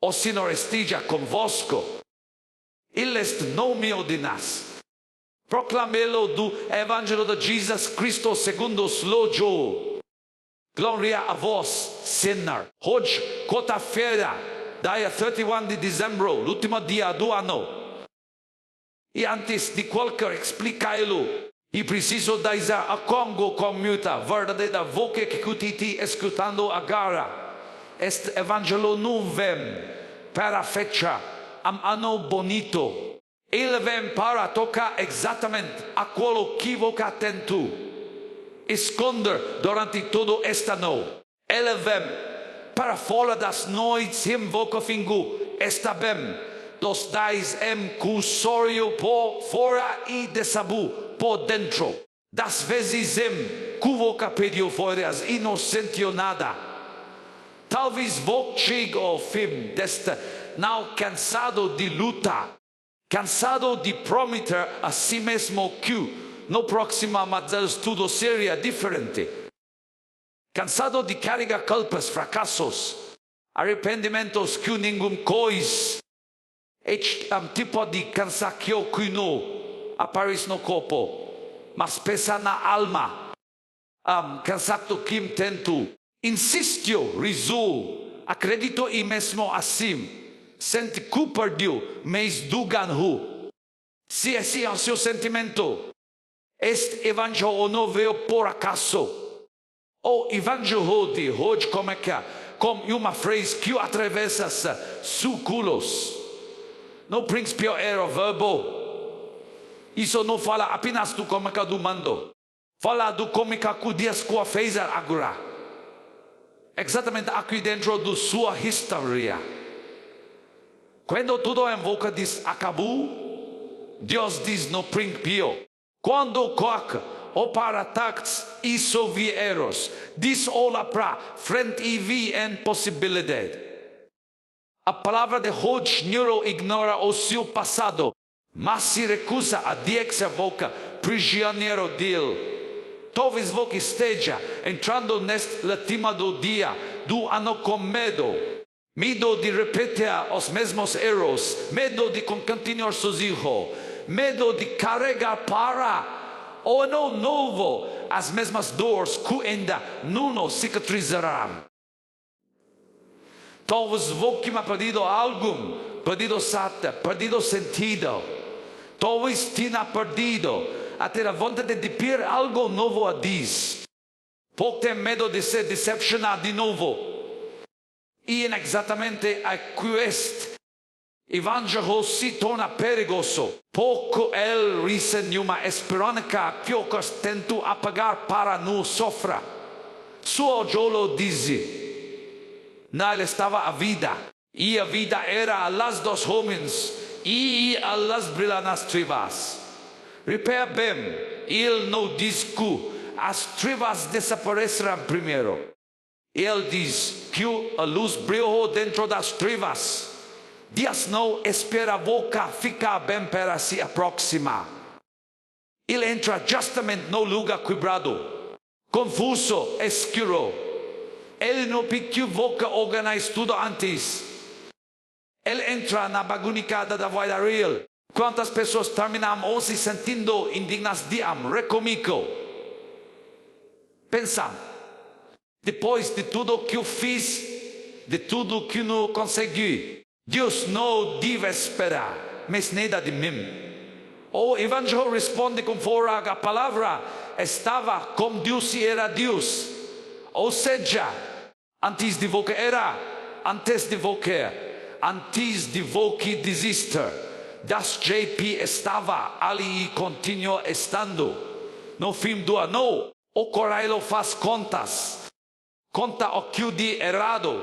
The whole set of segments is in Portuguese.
O Senhor esteja convosco. Ele est nome ordinas. Proclamelo do Evangelho de Jesus Cristo segundo Slojo. Glória a vós, Senhor. Hoje, quarta-feira, dia 31 de dezembro, último dia do ano. E antes de qualquer explicar-lo, e preciso dizer a Congo commuta, verdadeira voce que cutiti escutando agora. Este Evangelho não vem para fechar um ano bonito. Ele vem para tocar exatamente aquilo que você tentou esconder durante todo este ano. Ele vem para fora das noites em você fingu. Está bem, dos dais cursório por fora e de sabu por dentro. Das vezes que você pediu fora e não sentiu nada. Talvez você chegue ao fim deste não cansado de lutar. Cansado de prometer a si mesmo que no próximo mas tudo seria diferente. Cansado de carregar culpas, fracassos, arrependimentos que nenhum coisa. Este tipo de cansaço que não aparece no corpo, mas pesa na alma. Cansaço que tento, insistiu, risou, acredito e mesmo assim. Sente que perdeu, mas dugan. Se esse é o seu sentimento, este evangelho não veio por acaso. O evangelho de hoje como uma frase que atravessa séculos. No princípio era o verbo. Isso não fala apenas do como do mundo. Fala do como que Deus fez agora. Exatamente aqui dentro da sua história. Quando tudo em volta diz acabou, Deus diz no princípio. Quando qualquer ou para tax isso vieros, diz olha para frente e vi em possibilidade. A palavra de hoje não ignora o seu passado, mas se recusa a dizer boca prisioneiro dele. Talvez você esteja entrando neste último dia do ano com medo. Medo de repetir os mesmos erros, medo de continuar seus erros, medo de carregar para o ano novo as mesmas dores que ainda não cicatrizarão. Talvez você tenha perdido algo, perdido sata, perdido sentido. Talvez tenha perdido até a vontade de pedir algo novo a Deus. Porque tem medo de ser decepcionado de novo. E exatamente a este evangelho se torna perigoso. Pouco ele recebe uma esperança que poucos tentam apagar para não sofrer. Sua jolo diz: nele estava a vida, e a vida era a luz dos homens, e a luz brilha nas trevas. Repare bem, ele não diz que as trevas desaparecerão primeiro. Ele diz que a luz brilhou dentro das trevas. Deus não espera a boca ficar bem para se aproximar. Ele entra justamente no lugar quebrado, confuso, escuro. Ele não pediu boca organizar tudo antes. Ele entra na bagunicada da vida real. Quantas pessoas terminam hoje sentindo indignas de recomigo? Pensando. Depois de tudo que eu fiz, de tudo que não consegui, Deus não deve esperar, mas nada de mim. O Evangelho responde com fora a palavra estava com Deus e era Deus. Ou seja, antes de você era, antes de você desistir, das JP estava ali e continua estando. No fim do ano, o Correio faz contas. Conta o que de errado,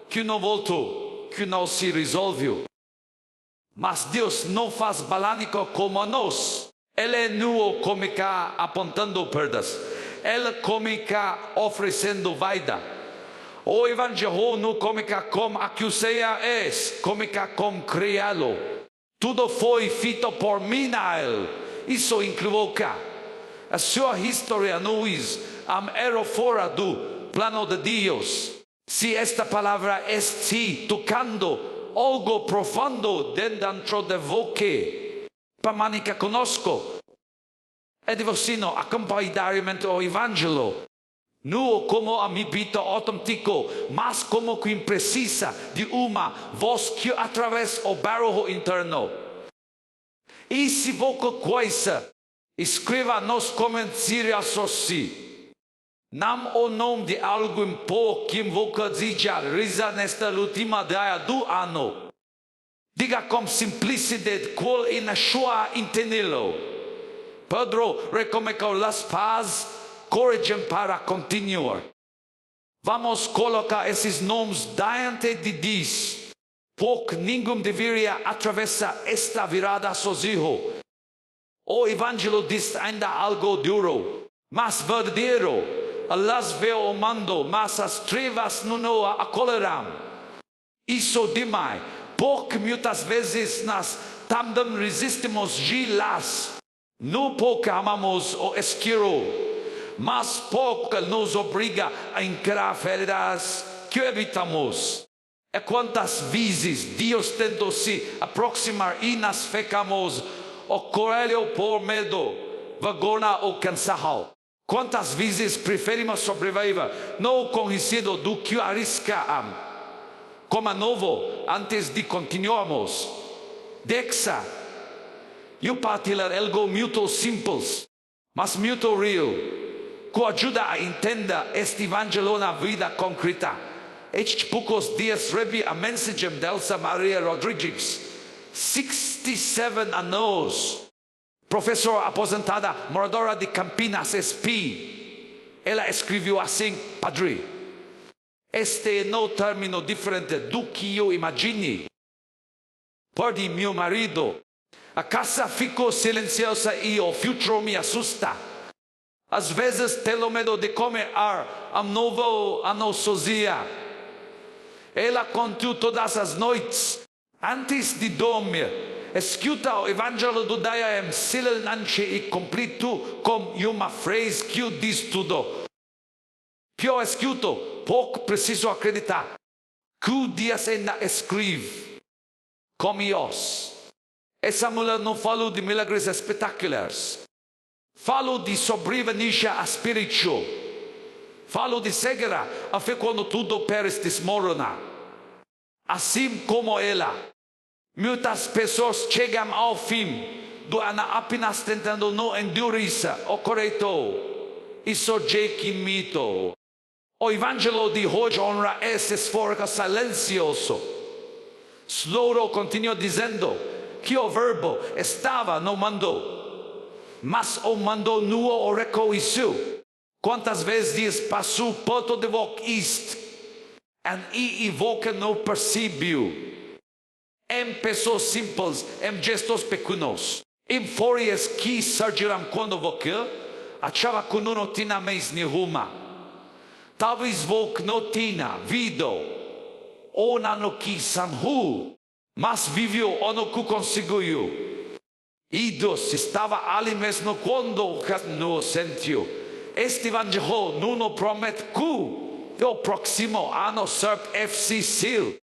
que não voltou, que não se resolveu. Mas Deus não faz balânico como nós. Ele não comica apontando perdas. Ele comica oferecendo vida. O Evangelho não comica como acuseia é, comica como criá-lo. Tudo foi feito por mim a ele. Isso incluiu cá. A sua história não é era fora do plano de Deus. Si esta palavra esti tocando algo profundo dentro de você, permaneça conosco. E divosino acompanhamento ao Evangelho. Não como amibito automático, mas como quem precisa de uma voz que atravessa o barulho interno. E se você coisa, escreva nos comentários assim. Nam o nome de algum po que você deseja realizar nesta última dia do ano. Diga com simplicidade qual é a sua entendê-lo. Pedro recomendou las paz, coragem para continuar. Vamos colocar esses nomes diante de Deus, porque ninguém deveria atravessar esta virada sozinho. O Evangelho diz ainda algo duro, mas verdadeiro. Las veo o mando, mas as trevas não o acolherão. Isso demais, porque muitas vezes nós também resistimos de las. Não porque amamos o escuro, mas porque nos obriga a encarar feridas que evitamos. E quantas vezes Deus tentou se aproximar e nós ficamos o corelho por medo, vergonha ou cansado. Quantas vezes preferimos sobreviver não conhecido do que arriscar como novo antes de continuarmos. Dexa, eu partilhar algo muito simples, mas muito real, que ajuda a entender este evangelho na vida concreta. Estes poucos dias recebi a mensagem de Elsa Maria Rodrigues, 67 anos. Professora aposentada, moradora de Campinas, SP. Ela escreveu assim: Padre, este é um término diferente do que eu imaginei. Perdi meu marido. A casa ficou silenciosa e o futuro me assusta. Às vezes tenho medo de começar um novo ano sozinha. Ela contou todas as noites, antes de dormir. Escuta o Evangelho do dia em silêncio e completo com uma frase que diz tudo. Eu escuto, pouco preciso acreditar que o Deus ainda escreve como Deus. Essa mulher não falou de milagres espetaculares. Falou de sobrevivência espiritual. Falou de cegueira a fé quando tudo parece desmoronar. Assim como ela. Muitas pessoas chegam ao fim do ano apenas tentando não endurecer o corretor. Isso é que mito. O Evangelho de hoje honra esse esforço silencioso. Slouro continua dizendo que o verbo estava no mando, mas o mando não o reconheceu. Quantas vezes passou perto de você e você não percebeu? Em pessoas simples, em gestos pequenos, em folhas que surgiram quando você achava que não tinha mais nenhuma. Talvez você não tinha visto ou não quis sanhu, mas viveu ou não conseguiu. E Deus estava ali mesmo quando não sentiu. Este evangelho não promete que o próximo ano serve FCC.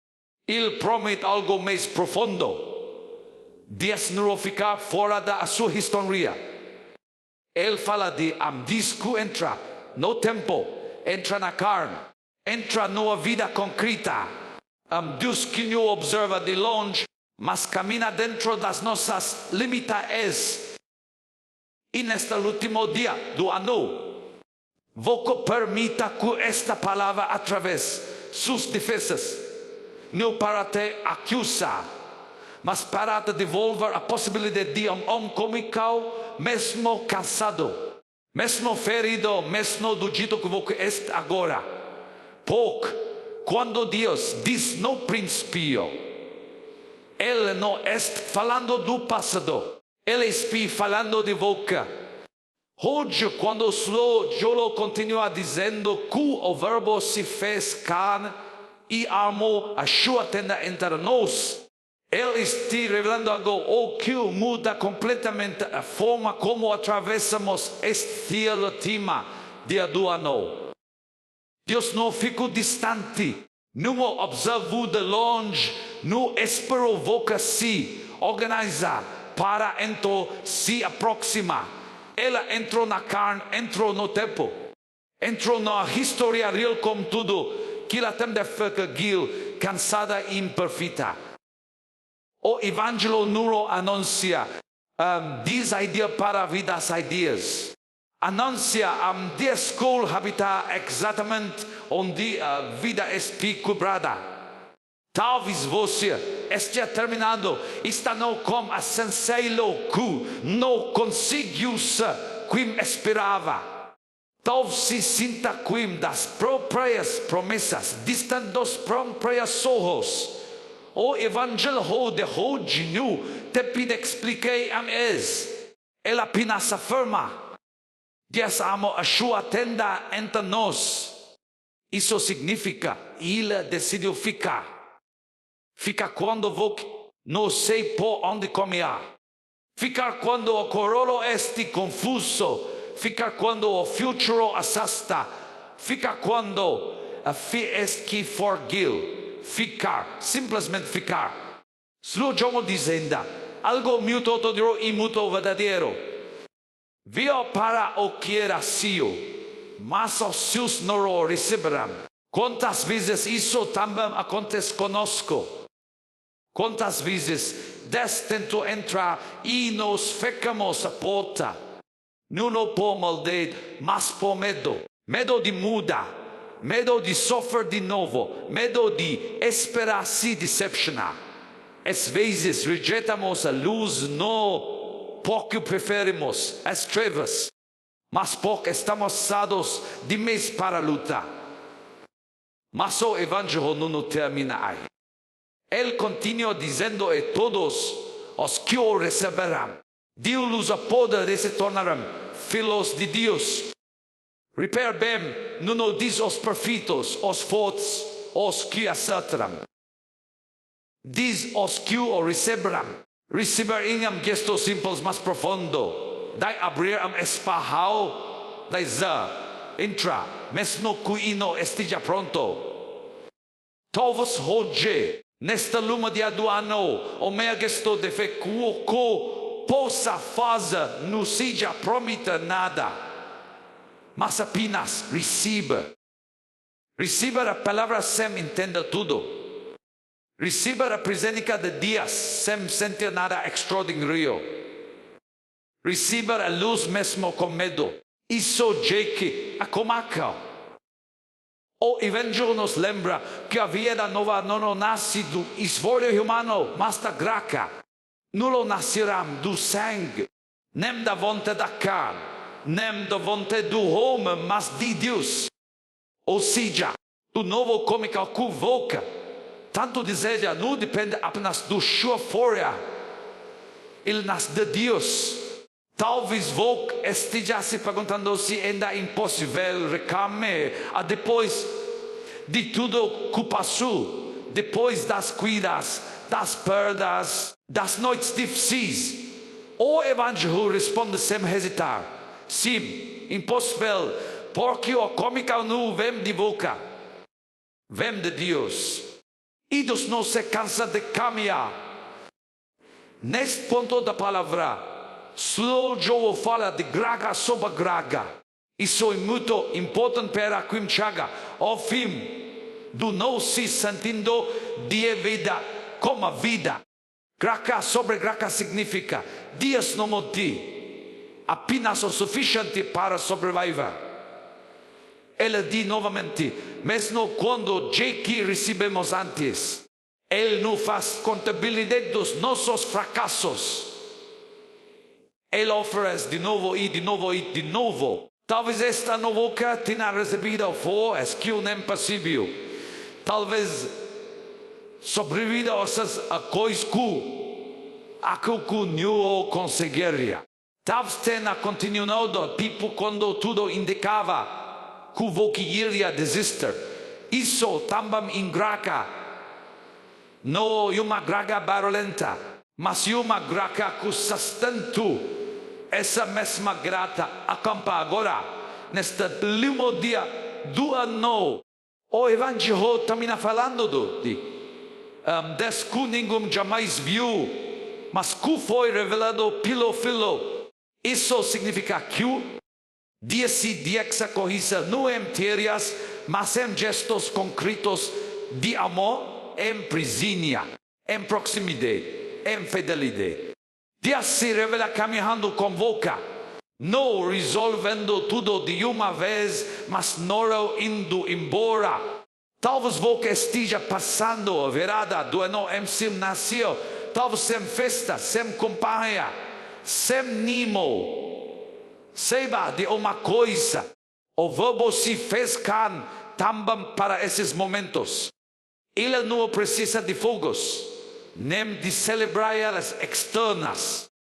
Ele promete algo mais profundo. Deus não fica fora da sua história. Ele fala de disco entra no tempo, entra na carne, entra numa vida concreta. Deus que não observa de longe, mas caminha dentro das nossas limitações. E neste último dia do ano, você permita que esta palavra atravesse suas defesas. Não para te acusar, mas para te devolver a possibilidade de homem cômico, mesmo cansado, mesmo ferido, mesmo do jeito que você está agora. Porque quando Deus diz no princípio, Ele não está falando do passado, Ele está falando de você. Hoje, quando o Jolo continua dizendo que o verbo se fez carne, e armou a sua tenda entre nós, Ele está revelando algo que muda completamente a forma como atravessamos este último dia do ano. Deus não ficou distante, não observou de longe, não esperou voca-se organizar para então se aproximar. Ela entrou na carne, entrou no tempo, entrou na história real como tudo, que ela também fica cansada e imperfeita. O Evangelho não anuncia 10 ideias para a vida das ideias. Anuncia 10 escolas habitar exatamente onde a vida é quebrada. Talvez você esteja terminando, está não como a sensação que não conseguiu se como esperava. Talvez se sinta como das próprias promessas, distante dos próprios sonhos. O Evangelho de hoje não te pede explicar a eles. Ela apenas afirma. Deus ama a sua tenda entre nós. Isso significa, ele decidiu ficar. Fica quando não sei por onde caminhar. Ficar quando o corolla está confuso. Ficar quando o futuro assusta. Ficar quando a fé é que forgil. Ficar, simplesmente ficar. Slow Jomo dizendo, algo muito todo e muito verdadeiro. Viu para o que era seu, mas os seus não o receberão. Quantas vezes isso também acontece conosco? Quantas vezes Deus tentou entrar e nos fechamos a porta? Não por maldade, mas por medo. Medo de mudar, medo de sofrer de novo, medo de esperar se decepcionar. Às vezes rejeitamos a luz no porque preferimos as trevas, mas porque estamos cansados de mês para lutar. Mas o Evangelho não termina aí. Ele continua dizendo a todos os que o receberão, Deus o poder de se tornarem filhos de Deus. Repare bem, não diz os perfeitos, os fortes, os que acertarão. Diz os que o receberão. Receber um gesto simples mais profundo. Dai abrir esparral, dai entra, mesmo que não esteja pronto. Talvez hoje, nesta luma de ano, o meu gesto de fé que possa fazer não seja prometer nada, mas apenas receba. Receba a palavra sem entender tudo. Receba a presença de Deus sem sentir nada extraordinário. Receba a luz mesmo com medo. Isso que acomaca. O Evangelho nos lembra que a vida nova não nasce do esforço humano, mas da graça. Não nascerá do sangue, nem da vontade da carne, nem da vontade do homem, mas de Deus. Ou seja, do novo como que convoca. Tanto deseja não depende apenas do sua força. Ele nasce de Deus. Talvez você esteja se perguntando se ainda é impossível reclamar depois de tudo que passou, depois das cuidas, das perdas, das noites difíceis. O Evangelho responde sem hesitar: sim, impossível, porque o cômico não vem de boca, vem de Deus. E Deus não se cansa de caminhar. Neste ponto da palavra, Slow Joe fala de graça sobre graça. Isso é muito importante para quem chega ao fim do não se sentindo de vida como a vida. Graça sobre graça significa Deus não tem apenas o suficiente para sobreviver. Ele diz novamente, mesmo quando já que recebemos antes, Ele não faz contabilidade dos nossos fracassos. Ele oferece de novo e de novo e de novo. Talvez esta nunca tenha recebido for as que não é possível. Talvez sobreviva a essas coisas que não conseguiria. Talvez tenha continuado tipo quando tudo indicava que você iria desistir. Isso também em graça. Não é uma graça barulhenta, mas é uma graça que sustenta. Essa mesma graça acampa agora, neste último dia do ano. O Evangelho termina falando das que ninguém jamais viu, mas que foi revelado pelo Filho. Isso significa que essa coisa não é matérias, mas em gestos concretos de amor, em presença, em proximidade, em fidelidade. Deus se revela caminhando com boca, não resolvendo tudo de uma vez, mas não indo embora. Talvez você esteja passando a virada do ano sem nascer, talvez sem festa, sem companhia, sem nimo. Saiba de uma coisa, o Verbo se fez carne também para esses momentos. Ele não precisa de fogos, nem de celebrar as externas.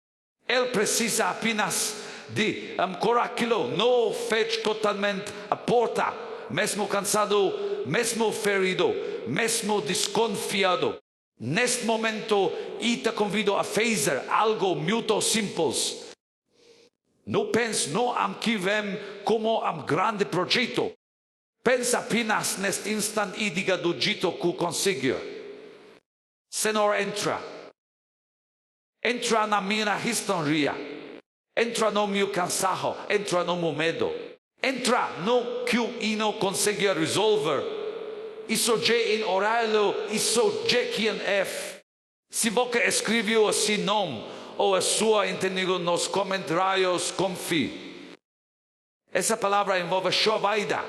Ele precisa apenas de aquilo, não fecha totalmente a porta, mesmo cansado, mesmo ferido, mesmo desconfiado. Neste momento, eu te convido a fazer algo muito simples. Não pense no que vem como grande projeto. Pensa apenas neste instante e diga do jeito que conseguir. Senhor, entra na minha história. Entra no meu cansado, entra no meu medo. Entra no que eu não consegui resolver. Isso já em horário, isso já que em F. Se você escreveu esse nome, ou a sua entendimento nos comentários, confie. Essa palavra envolve chovida.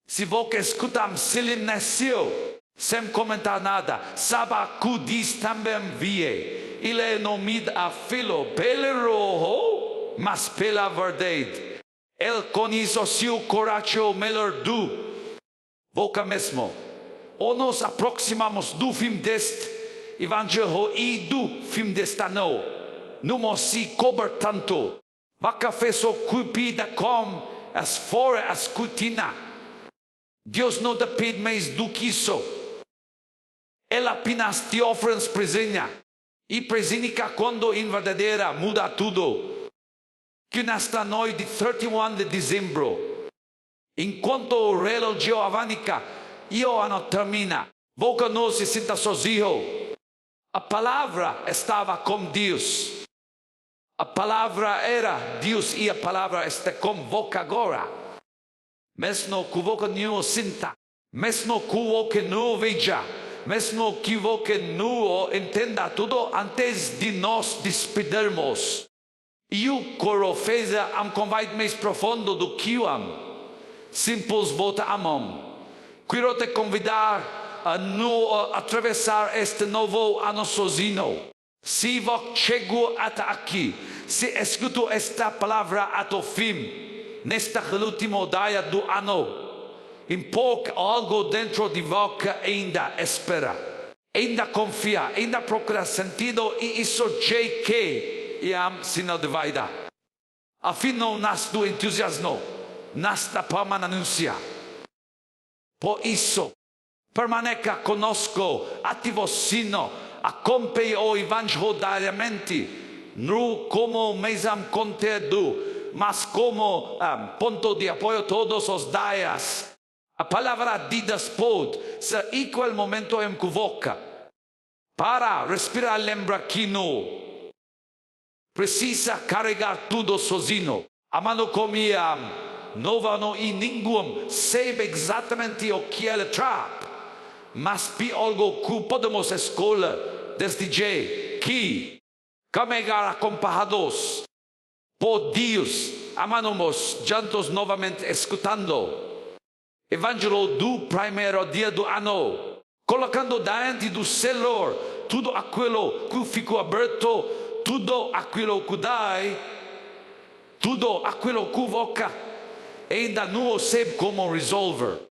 Se você escuta silêncio, sem comentar nada, saiba que diz também vie. Ele não mide a filo pelo rojo, mas pela verdade. Ele conhece o seu coração melhor do você mesmo. Ou nos aproximamos do fim deste Evangelho e do fim deste ano. Não se cobre tanto. Vaca fez o cuipida com as fora as cortinas. Deus não te pede mais do que isso. Ele apenas te oferece presença. E presença quando em verdadeira muda tudo. Que nesta noite de 31 de dezembro, enquanto o relógio avança e o ano termina, você não se sinta sozinho. A palavra estava com Deus. A palavra era Deus e a palavra está com você agora. Mesmo que você não sinta, mesmo que você não veja, mesmo que você não entenda tudo antes de nos despedirmos. E o coro fez convite mais profundo do que eu amo. Simples volta a mão. Quero te convidar a não atravessar este novo ano sozinho. Se você chegou até aqui, se escutou esta palavra até o fim, nesta última dia do ano, em pouco algo dentro de você ainda espera, ainda confia, ainda procura sentido e isso já que é sinal de vida. Afinal, nasce do entusiasmo, nasce da permanência. Por isso, permaneça conosco, ative o sino, acompanhe o Evangelho diariamente, não como mesmo conteúdo, mas como ponto de apoio todos os dias. A palavra de Deus pode ser igual momento em que você para respirar, lembra que não precisa carregar tudo sozinho. A mão comia, não vai e ninguém sabe exatamente o que ele traz. Mas por algo que podemos escolher desde já que caminhar acompanhados por Deus, amamos juntos novamente escutando Evangelho do primeiro dia do ano, colocando diante do Senhor tudo aquilo que ficou aberto, tudo aquilo que dá, tudo aquilo que você ainda não sabe como resolver.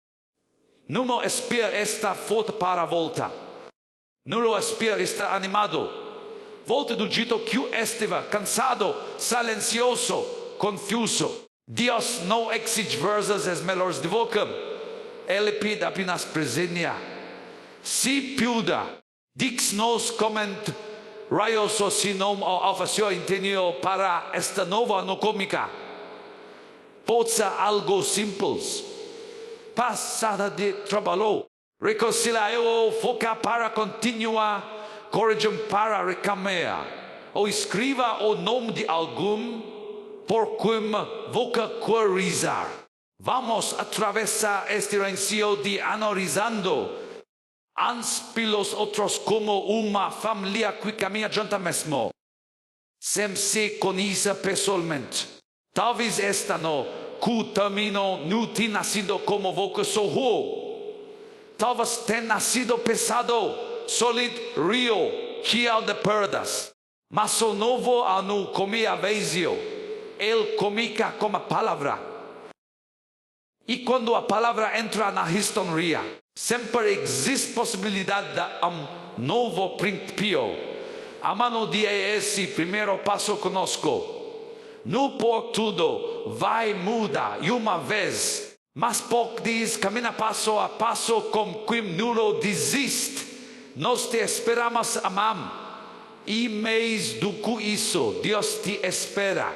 Não espera estar forte para a volta. Não espera estar animado. Volte do jeito que esteve, cansado, silencioso, confuso. Deus não exige versões as melhores de você. Ele pede apenas presença. Se puder, diz-nos comentários ou se não ofereceu entendeu para esta nova ano cômica. Pode ser algo simples. passada de trabalho. Reconciliar ou focar para continuar, coragem para reclamar. Ou escreva o nome de algum por quem vocalizar. Vamos atravessar este rencio de analisando uns pelos outros como uma família que caminha junto mesmo, sem se conhecer pessoalmente. Talvez esta no que termino não tenha nascido como vocação. Talvez tenha nascido pesado, sólido, rio, cheio de perdas. Mas o novo ano comia vezio, ele comica como a palavra. E quando a palavra entra na história, sempre existe possibilidade de novo princípio. A mano de esse primeiro passo conosco. Não por tudo vai mudar de uma vez. Mas pouco diz, caminha passo a passo com quem não desiste. Nós te esperamos, amam. E mais do que isso, Deus te espera.